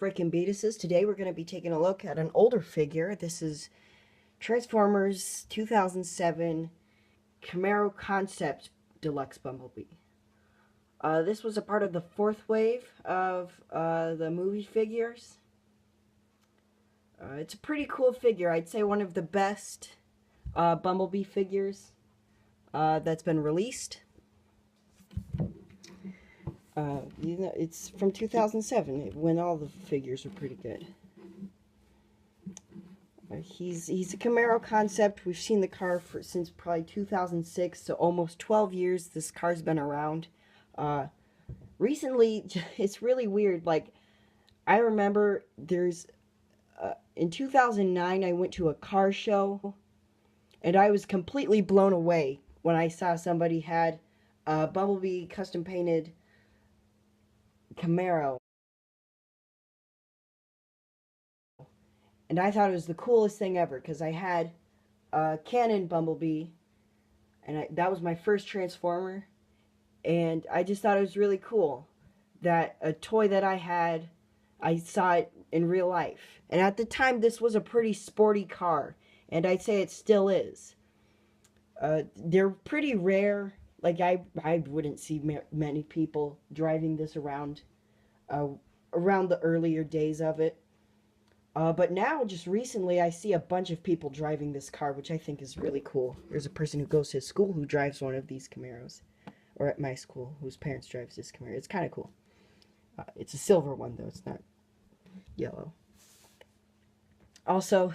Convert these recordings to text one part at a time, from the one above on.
frickin' Beatuses. Today we're going to be taking a look at an older figure. This is Transformers 2007 Camaro Concept Deluxe Bumblebee. This was a part of the fourth wave of the movie figures. It's a pretty cool figure. I'd say one of the best Bumblebee figures that's been released. It's from 2007 when all the figures were pretty good. He's a Camaro concept. We've seen the car since probably 2006, so almost 12 years this car's been around. Recently, it's really weird. Like, I remember in 2009 I went to a car show, and I was completely blown away when I saw somebody had a Bumblebee custom painted Camaro, and I thought it was the coolest thing ever because I had a Canon Bumblebee, and that was my first Transformer, and I just thought it was really cool that a toy that I had, I saw it in real life. And at the time, this was a pretty sporty car, and I'd say it still is. They're pretty rare. Like, I wouldn't see many people driving this around the earlier days of it. But now, just recently, I see a bunch of people driving this car, which I think is really cool. There's a person who goes to school who drives one of these Camaros. Or at my school, whose parents drives this Camaro. It's kind of cool. It's a silver one, though. It's not yellow. Also,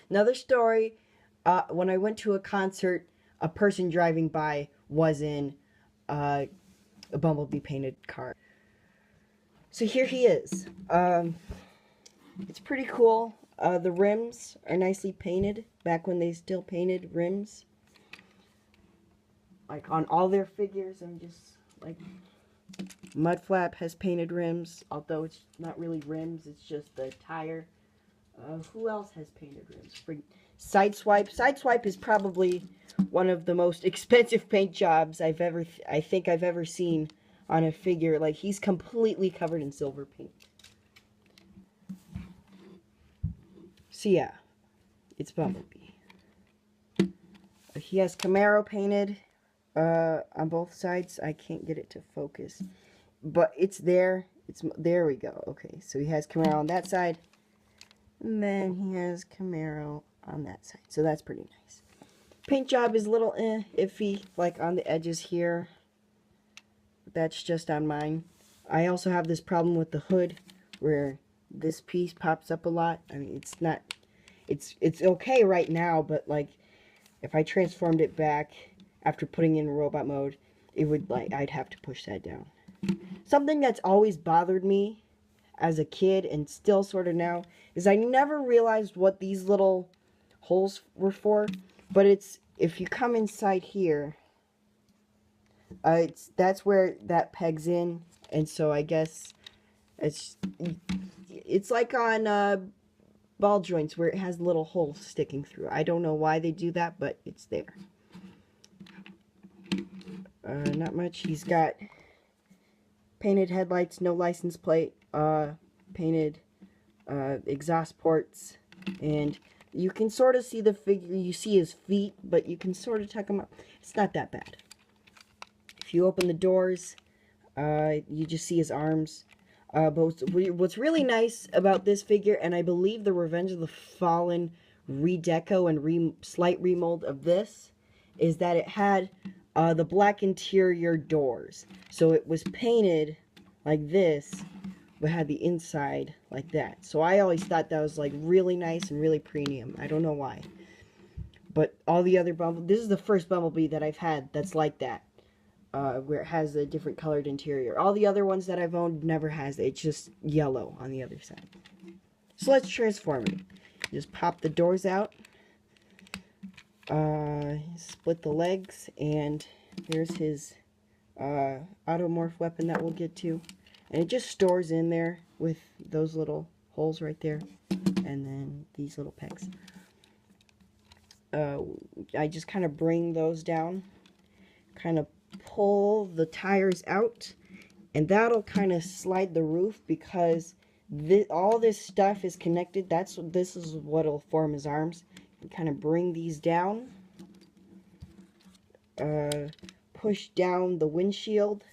another story. When I went to a concert, a person driving by was in a Bumblebee painted car. So here he is. It's pretty cool. The rims are nicely painted, back when they still painted rims. Like on all their figures, I'm just like, Mudflap has painted rims, although it's not really rims, it's just the tire. Who else has painted rims? Sideswipe. Sideswipe is probably one of the most expensive paint jobs I think I've ever seen on a figure. Like, he's completely covered in silver paint. So yeah, it's Bumblebee. He has Camaro painted on both sides. I can't get it to focus, but it's there. There we go. Okay, so he has Camaro on that side, and then he has Camaro on that side. So that's pretty nice. Paint job is a little iffy, like on the edges here. That's just on mine. I also have this problem with the hood, where this piece pops up a lot. I mean, it's okay right now, but like, if I transformed it back after putting in robot mode, it would, like, I'd have to push that down. Something that's always bothered me as a kid, and still sort of now, is I never realized what these little holes were for, but if you come inside here, that's where that pegs in, and so I guess it's like on ball joints where it has little holes sticking through. I don't know why they do that, but it's there. Not much. He's got painted headlights, no license plate, painted exhaust ports, and you can sort of see the figure. You see his feet, but you can sort of tuck them up. It's not that bad. If you open the doors, you just see his arms. But what's really nice about this figure, and I believe the Revenge of the Fallen redeco and slight remold of this, is that it had the black interior doors. So it was painted like this, but had the inside like that. So I always thought that was like really nice and really premium. I don't know why. But all the other this is the first Bumblebee that I've had that's like that. Where it has a different colored interior. All the other ones that I've owned never has it. It's just yellow on the other side. So let's transform it. Just pop the doors out. Split the legs, and here's his automorph weapon that we'll get to. And it just stores in there with those little holes right there, and then these little pegs. I just kind of bring those down, kind of pull the tires out, and that'll kind of slide the roof, because all this stuff is connected. This is what'll form his arms. And kind of bring these down. Push down the windshield.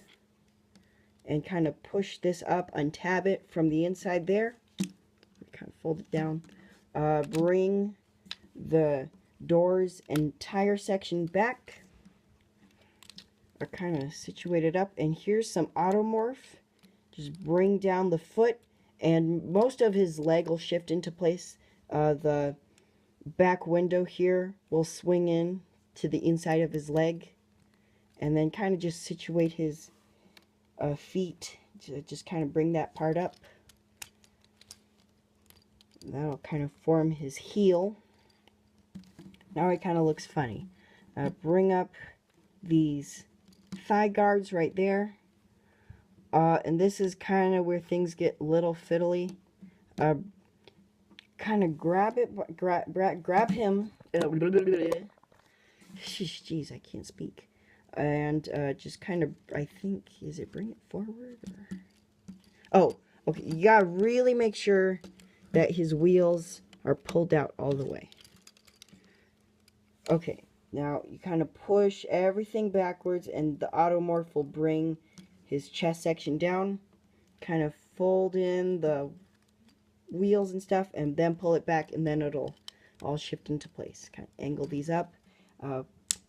And kind of push this up, untab it from the inside there. Kind of fold it down. Bring the doors and tire section back. Are kind of situated up. And here's some automorph. Just bring down the foot. And most of his leg will shift into place. The back window here will swing in to the inside of his leg. And then kind of just situate his feet. Just kind of bring that part up. That'll kind of form his heel. Now it kind of looks funny. Bring up these thigh guards right there. And this is kind of where things get a little fiddly. Kind of grab him. Jeez, I can't speak. And just kind of, I think, is it bring it forward? Or... Oh, okay. You gotta really make sure that his wheels are pulled out all the way. Okay, now you kind of push everything backwards, and the automorph will bring his chest section down. Kind of fold in the wheels and stuff, and then pull it back, and then it'll all shift into place. Kind of angle these up.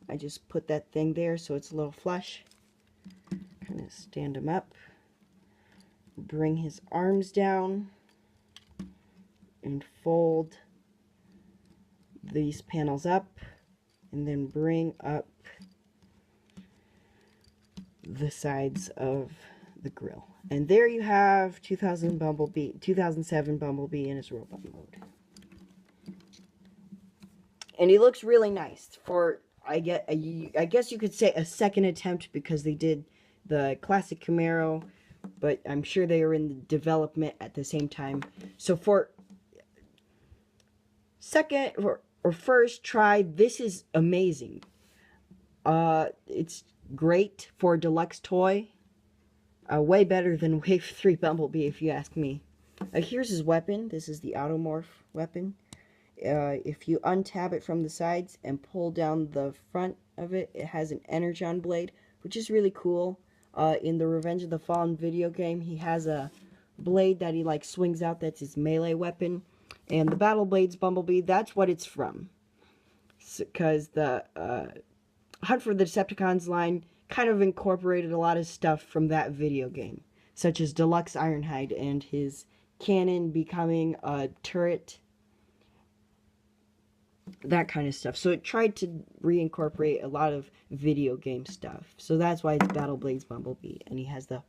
I just put that thing there so it's a little flush. Kind of stand him up. Bring his arms down. And fold these panels up. And then bring up the sides of the grill. And there you have 2007 Bumblebee in his robot mode. And he looks really nice for... I guess you could say a second attempt, because they did the classic Camaro, but I'm sure they were in the development at the same time. So for second or first try, this is amazing. It's great for a deluxe toy. Way better than Wave 3 Bumblebee, if you ask me. Here's his weapon. This is the automorph weapon. If you untab it from the sides and pull down the front of it, it has an energon blade, which is really cool. In the Revenge of the Fallen video game, he has a blade that he like swings out. That's his melee weapon. And the Battle Blades Bumblebee, that's what it's from. Because the Hunt for the Decepticons line kind of incorporated a lot of stuff from that video game, such as Deluxe Ironhide and his cannon becoming a turret. That kind of stuff. So it tried to reincorporate a lot of video game stuff. So that's why it's Battle Blades Bumblebee. And he has the...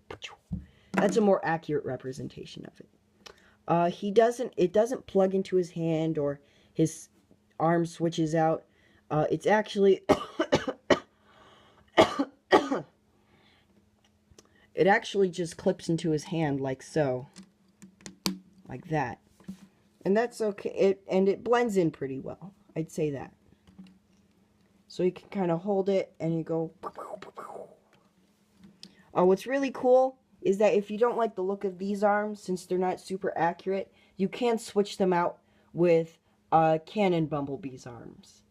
That's a more accurate representation of it. It doesn't plug into his hand or his arm switches out. It's actually... It actually just clips into his hand like so. Like that. And that's okay. It blends in pretty well. I'd say that. So you can kind of hold it and you go... what's really cool is that if you don't like the look of these arms, since they're not super accurate, you can switch them out with Canon Bumblebee's arms.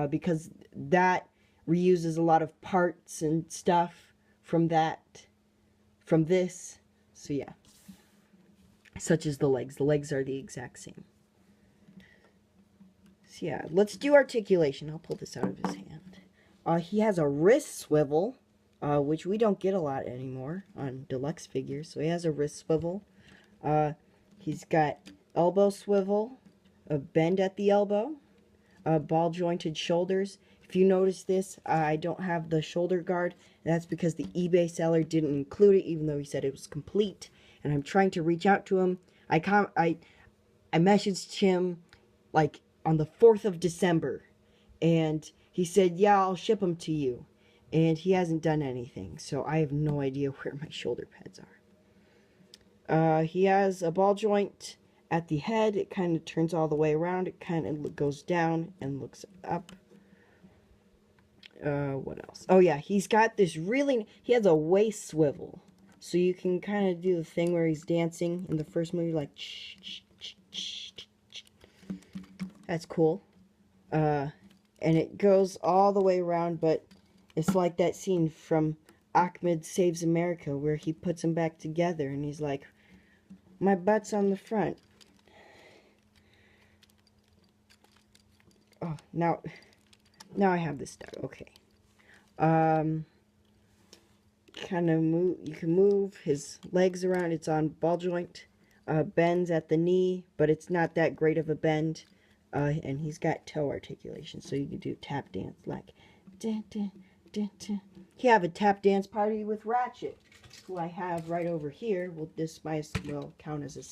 Because that reuses a lot of parts and stuff from this. So yeah. Such as the legs. The legs are the exact same. So yeah, let's do articulation. I'll pull this out of his hand. He has a wrist swivel, which we don't get a lot anymore on deluxe figures. So he has a wrist swivel. He's got elbow swivel, a bend at the elbow, ball jointed shoulders. If you notice this, I don't have the shoulder guard. That's because the eBay seller didn't include it, even though he said it was complete. And I'm trying to reach out to him. I messaged him like on the 4th of December, and he said, yeah, I'll ship them to you. And he hasn't done anything, so I have no idea where my shoulder pads are. He has a ball joint at the head. It kind of turns all the way around. It kind of goes down and looks up. What else? Oh yeah, he's got this he has a waist swivel. So you can kind of do the thing where he's dancing in the first movie, like, that's cool. And it goes all the way around, but it's like that scene from Ahmed Saves America where he puts them back together and he's like, my butt's on the front. Oh, now I have this stuff. Okay. Kind of move. You can move his legs around. It's on ball joint. Bends at the knee, but it's not that great of a bend. And he's got toe articulation, so you can do tap dance like. Dun, dun, dun, dun. He have a tap dance party with Ratchet, who I have right over here. Well, this might will count as a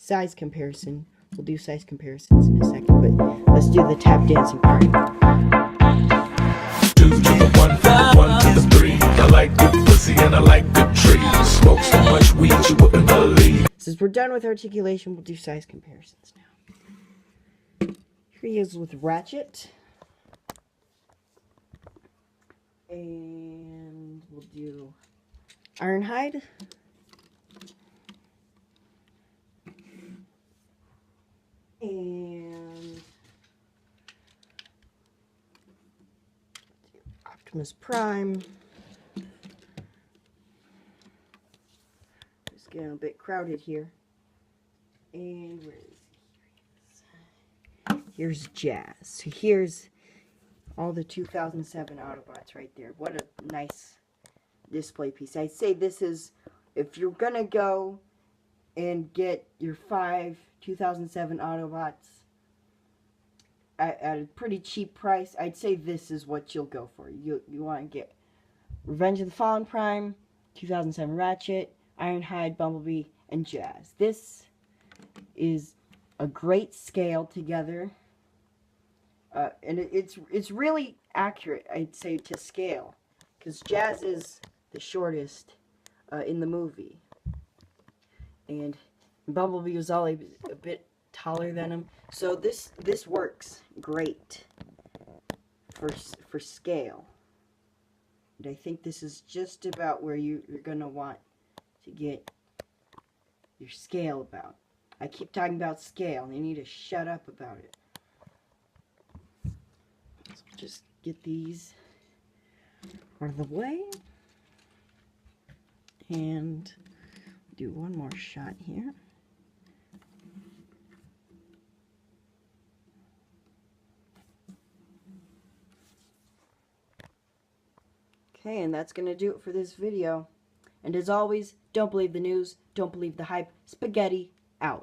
size comparison. We'll do size comparisons in a second, but let's do the tap dancing party. 2 to the 1, 1 to the 3. I like good pussy and I like good trees. Smoke so much weed you wouldn't believe. Since we're done with articulation, we'll do size comparisons now. Here he is with Ratchet. And we'll do Ironhide. And Optimus Prime. It's getting a bit crowded here. And where is he? Here's Jazz. So here's all the 2007 Autobots right there. What a nice display piece. I'd say this is, if you're gonna go and get your 5 2007 Autobots at a pretty cheap price, I'd say this is what you'll go for. You want to get Revenge of the Fallen Prime, 2007 Ratchet, Ironhide, Bumblebee, and Jazz. This is a great scale together. And it's really accurate, I'd say, to scale, because Jazz is the shortest in the movie, and Bumblebee was always a bit taller than him. So this works great for scale. And I think this is just about where you're gonna want to get your scale about. I keep talking about scale, and you need to shut up about it. Just get these out of the way and do one more shot here. Okay, and that's going to do it for this video. And as always, don't believe the news, don't believe the hype. Spaghetti.